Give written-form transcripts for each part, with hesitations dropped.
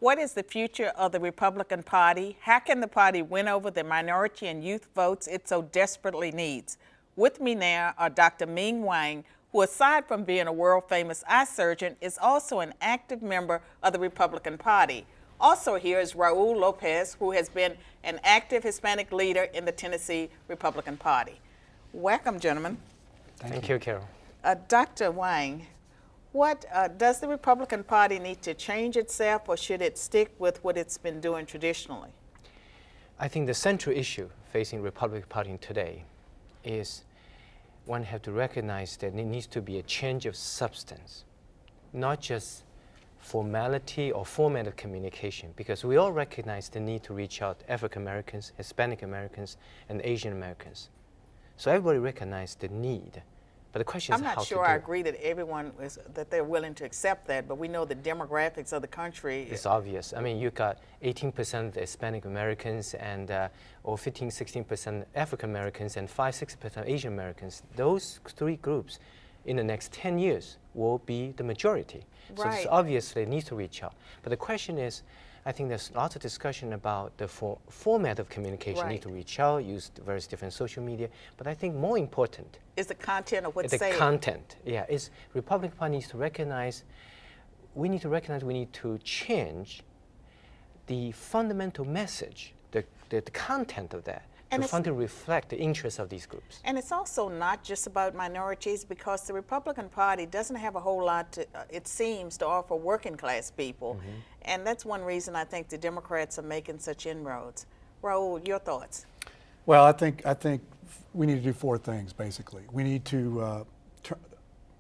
What is the future of the Republican Party? How can the party win over the minority and youth votes it so desperately needs? With me now are Dr. Ming Wang, who aside from being a world-famous eye surgeon, is also an active member of the Republican Party. Also here is Raul Lopez, who has been an active Hispanic leader in the Tennessee Republican Party. Welcome, gentlemen. Thank you, Carol. Dr. Wang, what does the Republican Party need to change itself, or should it stick with what it's been doing traditionally? I think the central issue facing the Republican Party today is one have to recognize that there needs to be a change of substance, not just formality or format of communication, because we all recognize the need to reach out African Americans, Hispanic Americans, and Asian Americans. So everybody recognizes the need. But the question is how to do it. I'm not sure I agree that everyone is, that they're willing to accept that, but we know the demographics of the country. It's obvious. I mean, you got 18% of the Hispanic Americans and or 15, 16% African Americans and 5, 6% Asian Americans. Those three groups in the next 10 years will be the majority. Right. So it's obviously needs to reach out. But the question is, I think there's lots of discussion about the format of communication, right. Need to reach out, use various different social media. But I think more important is the content of what's the said. Content, yeah. Is Republican Party needs to recognize, we need to change the fundamental message, the content of that, and to fundamentally reflect the interests of these groups. And it's also not just about minorities, because the Republican Party doesn't have a whole lot to, it seems, to offer working class people. Mm-hmm. And that's one reason I think the Democrats are making such inroads. Raul, your thoughts? Well, I think we need to do four things, basically. We need to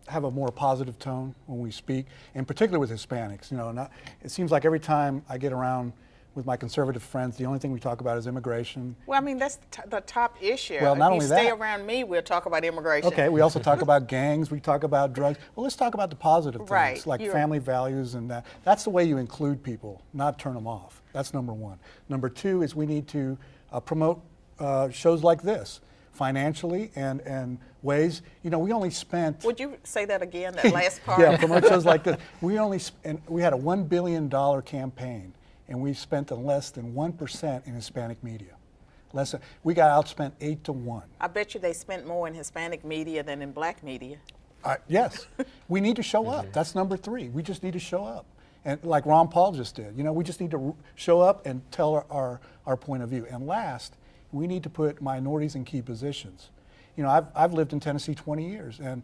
have a more positive tone when we speak, and particularly with Hispanics. You know, it seems like every time I get around with my conservative friends, the only thing we talk about is immigration. Well, I mean, that's the top issue. Well, not if only you stay that, around me, we'll talk about immigration. Okay, we also talk about gangs, we talk about drugs. Well, let's talk about the positive things, right. like family values and that. That's the way you include people, not turn them off. That's number one. Number two is we need to promote shows like this financially and ways. You know, we only spent... Would you say that again, that last part? Yeah, promote shows like this. We had a $1 billion campaign, and we spent less than 1% in Hispanic media. We got outspent 8-1. I bet you they spent more in Hispanic media than in black media. Yes, we need to show up. That's number three. We just need to show up. And like Ron Paul just did, you know, we just need to show up and tell our point of view. And last, we need to put minorities in key positions. You know, I've lived in Tennessee 20 years, and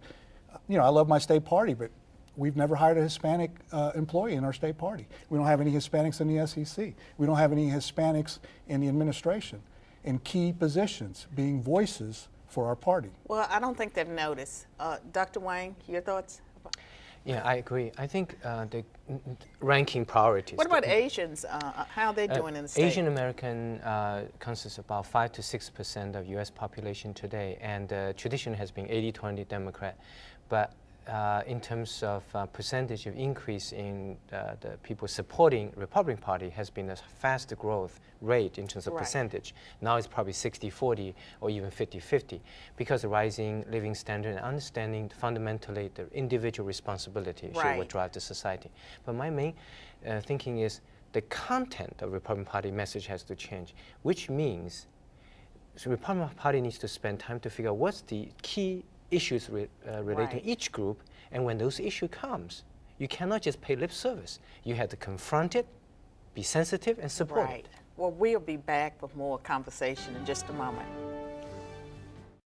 you know, I love my state party, but we've never hired a Hispanic employee in our state party. We don't have any Hispanics in the SEC. We don't have any Hispanics in the administration in key positions, being voices for our party. Well, I don't think they've noticed. Dr. Wang, your thoughts? Yeah, I agree. I think the ranking priorities. What about Asians? How are they doing in the state? Asian American consists about 5 to 6% of U.S. population today, and tradition has been 80-20 Democrat. But in terms of percentage of increase in the people supporting Republican Party has been a faster growth rate in terms of percentage. Now it's probably 60-40 or even 50-50 because of rising living standard and understanding fundamentally the individual responsibility will drive the society. But my main thinking is the content of Republican Party message has to change, which means the Republican Party needs to spend time to figure out what's the key issues related to each group, and when those issues comes, you cannot just pay lip service. You have to confront it, be sensitive, and support it. Well, we'll be back with more conversation in just a moment.